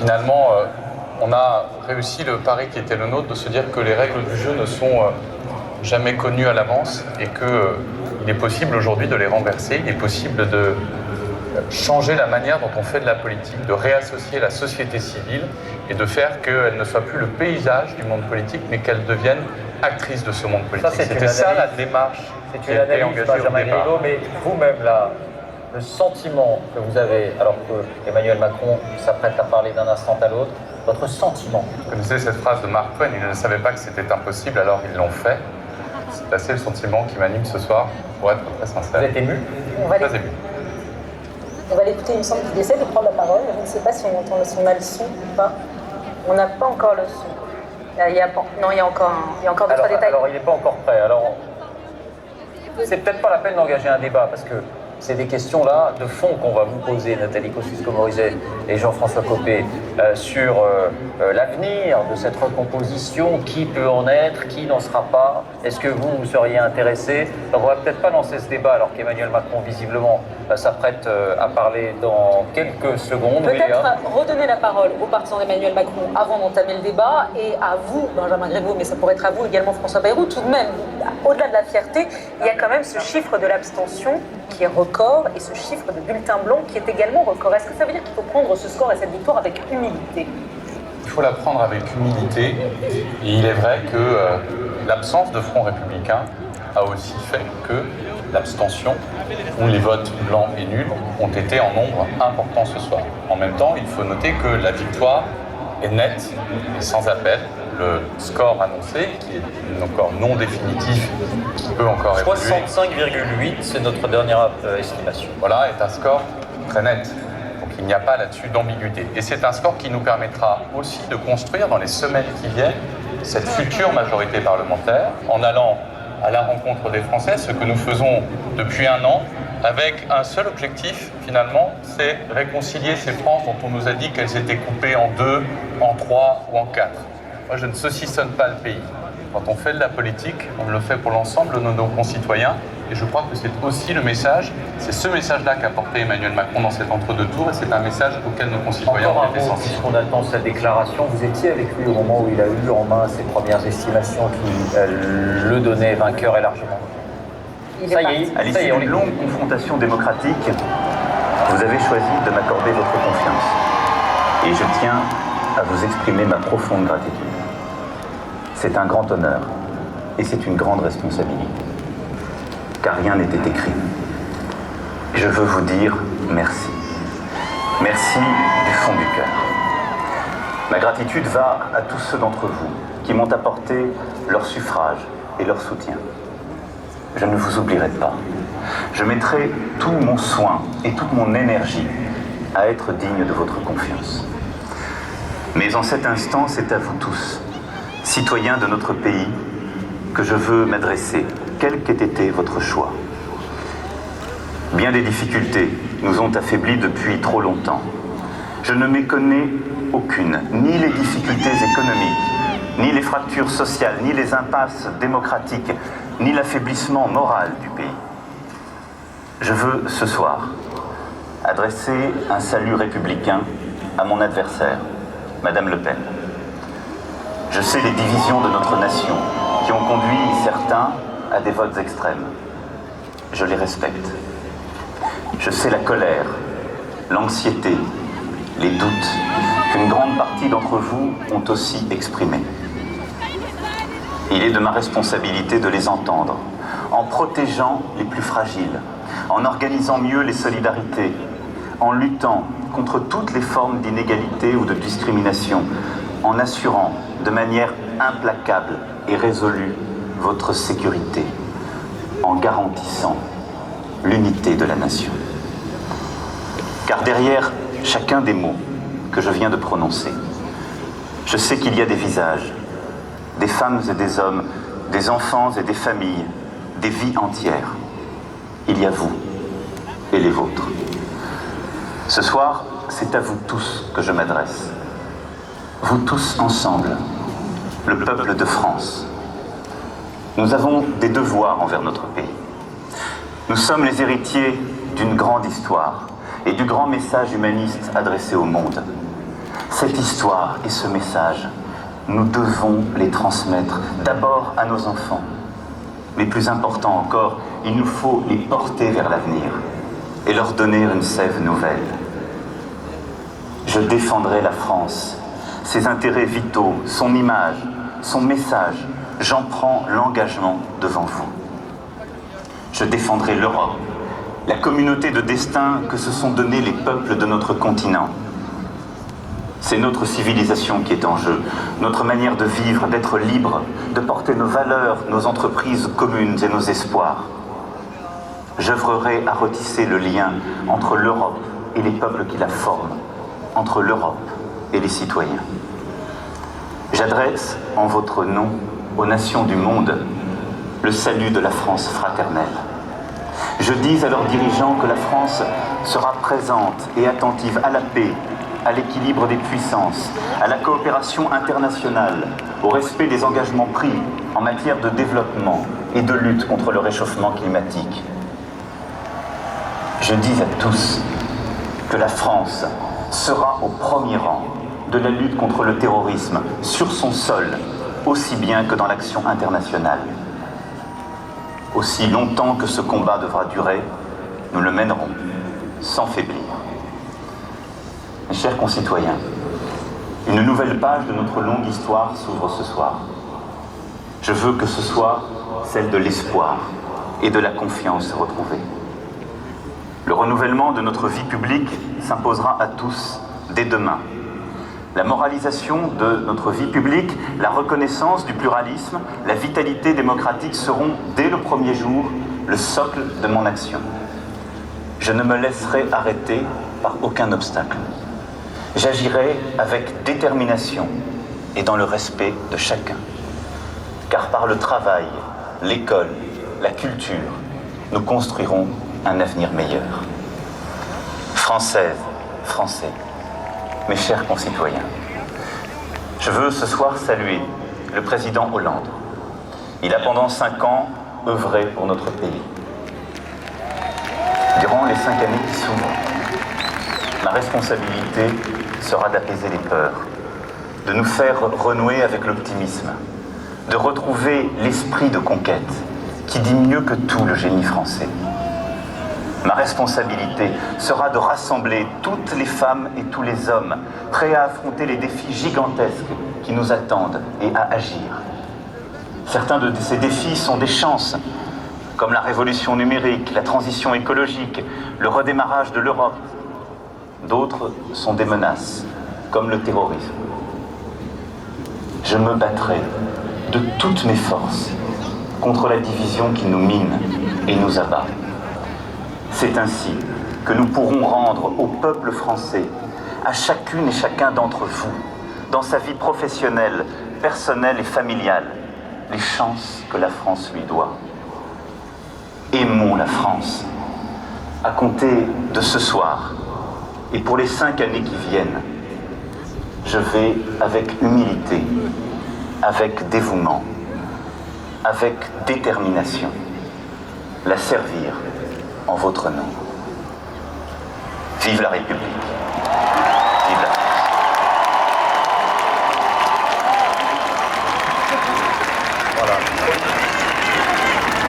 finalement, on a réussi le pari qui était le nôtre de se dire que les règles du jeu ne sont jamais connues à l'avance et qu'il est possible aujourd'hui de les renverser, il est possible de changer la manière dont on fait de la politique, de réassocier la société civile et de faire qu'elle ne soit plus le paysage du monde politique, mais qu'elle devienne actrice de ce monde politique. C'était ça la démarche qui a été engagée au départ. Mais vous-même, là, le sentiment que vous avez, alors que Emmanuel Macron s'apprête à parler d'un instant à l'autre, votre sentiment? Vous connaissez cette phrase de Mark Twain, ils ne savaient pas que c'était impossible, alors ils l'ont fait. C'est assez le sentiment qui m'anime ce soir, pour être très sincère. Vous êtes ému? Très ému. On va l'écouter, il me semble qu'il essaie de prendre la parole. Je ne sais pas si on entend on a le son ou pas. On n'a pas encore le son. Il y a encore d'autres détails. Alors, il n'est pas encore prêt. Alors, c'est peut-être pas la peine d'engager un débat, parce que c'est des questions là de fond qu'on va vous poser, Nathalie Kosciusko-Morizet et Jean-François Copé, sur l'avenir de cette recomposition, qui peut en être, qui n'en sera pas. Est-ce que vous seriez intéressé? On ne va peut-être pas lancer ce débat alors qu'Emmanuel Macron visiblement s'apprête à parler dans quelques secondes. Peut-être redonner la parole aux partisans d'Emmanuel Macron avant d'entamer le débat, et à vous, Benjamin Griveaux, mais ça pourrait être à vous également, François Bayrou. Tout de même, au-delà de la fierté, il y a quand même ce chiffre de l'abstention qui est record et ce chiffre de bulletins blancs qui est également record. Est-ce que ça veut dire qu'il faut prendre ce score et cette victoire avec humilité? Il faut la prendre avec humilité, et il est vrai que l'absence de front républicain a aussi fait que l'abstention ou les votes blancs et nuls ont été en nombre important ce soir. En même temps, il faut noter que la victoire est nette et sans appel. Le score annoncé, qui est encore non définitif, qui peut encore évoluer. 65,8, c'est notre dernière estimation. Voilà, est un score très net. Donc il n'y a pas là-dessus d'ambiguïté. Et c'est un score qui nous permettra aussi de construire dans les semaines qui viennent cette future majorité parlementaire en allant à la rencontre des Français, ce que nous faisons depuis un an, avec un seul objectif finalement, c'est réconcilier ces Frances dont on nous a dit qu'elles étaient coupées en 2, en 3 ou en 4. Moi, je ne saucissonne pas le pays. Quand on fait de la politique, on le fait pour l'ensemble de nos concitoyens. Et je crois que c'est aussi le message, c'est ce message-là qu'a porté Emmanuel Macron dans cet entre-deux-tours, et c'est un message auquel nos concitoyens ont été sensibles. Puisqu'on attend sa déclaration, vous étiez avec lui au moment où il a eu en main ses premières estimations qui le donnaient vainqueur et largement. Ça y est, à l'issue d'une longue confrontation démocratique, vous avez choisi de m'accorder votre confiance. Et je tiens à vous exprimer ma profonde gratitude. C'est un grand honneur et c'est une grande responsabilité, car rien n'était écrit. Je veux vous dire merci. Merci du fond du cœur. Ma gratitude va à tous ceux d'entre vous qui m'ont apporté leur suffrage et leur soutien. Je ne vous oublierai pas. Je mettrai tout mon soin et toute mon énergie à être digne de votre confiance. Mais en cet instant, c'est à vous tous, citoyens de notre pays, que je veux m'adresser, quel qu'ait été votre choix. Bien des difficultés nous ont affaiblis depuis trop longtemps. Je ne méconnais aucune, ni les difficultés économiques, ni les fractures sociales, ni les impasses démocratiques, ni l'affaiblissement moral du pays. Je veux, ce soir, adresser un salut républicain à mon adversaire, Madame Le Pen. Je sais les divisions de notre nation qui ont conduit certains à des votes extrêmes. Je les respecte. Je sais la colère, l'anxiété, les doutes qu'une grande partie d'entre vous ont aussi exprimés. Il est de ma responsabilité de les entendre, en protégeant les plus fragiles, en organisant mieux les solidarités, en luttant contre toutes les formes d'inégalité ou de discrimination, en assurant de manière implacable et résolue votre sécurité, en garantissant l'unité de la nation. Car derrière chacun des mots que je viens de prononcer, je sais qu'il y a des visages, des femmes et des hommes, des enfants et des familles, des vies entières. Il y a vous et les vôtres. Ce soir, c'est à vous tous que je m'adresse. Vous tous ensemble, le peuple de France. Nous avons des devoirs envers notre pays. Nous sommes les héritiers d'une grande histoire et du grand message humaniste adressé au monde. Cette histoire et ce message, nous devons les transmettre d'abord à nos enfants. Mais plus important encore, il nous faut les porter vers l'avenir et leur donner une sève nouvelle. Je défendrai la France, ses intérêts vitaux, son image, son message. J'en prends l'engagement devant vous. Je défendrai l'Europe, la communauté de destin que se sont donnés les peuples de notre continent. C'est notre civilisation qui est en jeu, notre manière de vivre, d'être libre, de porter nos valeurs, nos entreprises communes et nos espoirs. J'œuvrerai à retisser le lien entre l'Europe et les peuples qui la forment, entre l'Europe et les citoyens. J'adresse en votre nom aux nations du monde le salut de la France fraternelle. Je dis à leurs dirigeants que la France sera présente et attentive à la paix, à l'équilibre des puissances, à la coopération internationale, au respect des engagements pris en matière de développement et de lutte contre le réchauffement climatique. Je dis à tous que la France sera au premier rang de la lutte contre le terrorisme sur son sol, aussi bien que dans l'action internationale. Aussi longtemps que ce combat devra durer, nous le mènerons sans faiblir. Mes chers concitoyens, une nouvelle page de notre longue histoire s'ouvre ce soir. Je veux que ce soit celle de l'espoir et de la confiance retrouvée. Le renouvellement de notre vie publique s'imposera à tous dès demain. La moralisation de notre vie publique, la reconnaissance du pluralisme, la vitalité démocratique seront, dès le premier jour, le socle de mon action. Je ne me laisserai arrêter par aucun obstacle. J'agirai avec détermination et dans le respect de chacun. Car par le travail, l'école, la culture, nous construirons un avenir meilleur. Françaises, Français, mes chers concitoyens, je veux ce soir saluer le président Hollande. Il a pendant 5 ans œuvré pour notre pays. Durant les 5 années qui s'ouvrent, ma responsabilité sera d'apaiser les peurs, de nous faire renouer avec l'optimisme, de retrouver l'esprit de conquête qui dit mieux que tout le génie français. Ma responsabilité sera de rassembler toutes les femmes et tous les hommes prêts à affronter les défis gigantesques qui nous attendent et à agir. Certains de ces défis sont des chances, comme la révolution numérique, la transition écologique, le redémarrage de l'Europe. D'autres sont des menaces, comme le terrorisme. Je me battrai de toutes mes forces contre la division qui nous mine et nous abat. C'est ainsi que nous pourrons rendre au peuple français, à chacune et chacun d'entre vous, dans sa vie professionnelle, personnelle et familiale, les chances que la France lui doit. Aimons la France. À compter de ce soir, et pour les 5 années qui viennent, je vais avec humilité, avec dévouement, avec détermination, la servir en votre nom. Vive la République!